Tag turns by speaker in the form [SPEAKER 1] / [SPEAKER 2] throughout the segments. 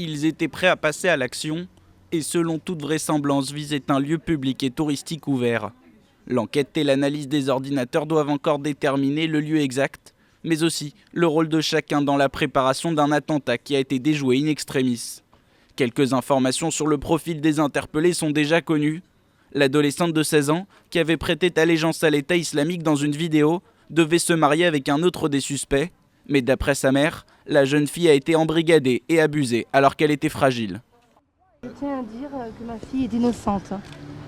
[SPEAKER 1] Ils étaient prêts à passer à l'action et selon toute vraisemblance visaient un lieu public et touristique ouvert. L'enquête et l'analyse des ordinateurs doivent encore déterminer le lieu exact, mais aussi le rôle de chacun dans la préparation d'un attentat qui a été déjoué in extremis. Quelques informations sur le profil des interpellés sont déjà connues. L'adolescente de 16 ans, qui avait prêté allégeance à l'État islamique dans une vidéo, devait se marier avec un autre des suspects. Mais d'après sa mère, la jeune fille a été embrigadée et abusée alors qu'elle était fragile.
[SPEAKER 2] Je tiens à dire que ma fille est innocente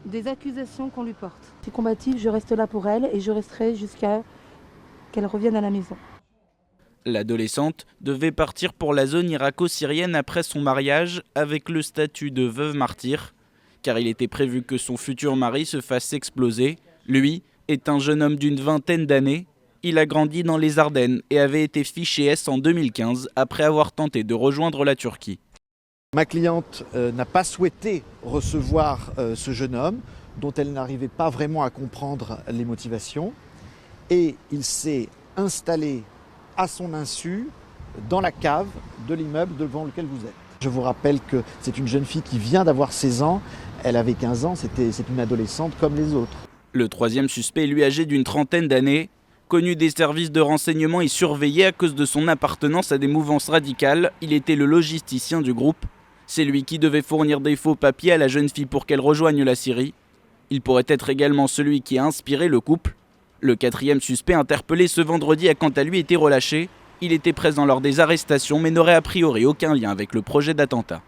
[SPEAKER 2] des accusations qu'on lui porte. Je suis combative, je reste là pour elle et je resterai jusqu'à qu'elle revienne à la maison.
[SPEAKER 1] L'adolescente devait partir pour la zone irako-syrienne après son mariage avec le statut de veuve martyre, car il était prévu que son futur mari se fasse exploser. Lui est un jeune homme d'une vingtaine d'années. Il a grandi dans les Ardennes et avait été fiché S en 2015 après avoir tenté de rejoindre la Turquie.
[SPEAKER 3] Ma cliente n'a pas souhaité recevoir ce jeune homme dont elle n'arrivait pas vraiment à comprendre les motivations et il s'est installé à son insu dans la cave de l'immeuble devant lequel vous êtes. Je vous rappelle que c'est une jeune fille qui vient d'avoir 16 ans, elle avait 15 ans, c'est une adolescente comme les autres.
[SPEAKER 1] Le troisième suspect, lui âgé d'une trentaine d'années, connu des services de renseignement et surveillé à cause de son appartenance à des mouvances radicales, il était le logisticien du groupe. C'est lui qui devait fournir des faux papiers à la jeune fille pour qu'elle rejoigne la Syrie. Il pourrait être également celui qui a inspiré le couple. Le quatrième suspect interpellé ce vendredi a quant à lui été relâché. Il était présent lors des arrestations mais n'aurait a priori aucun lien avec le projet d'attentat.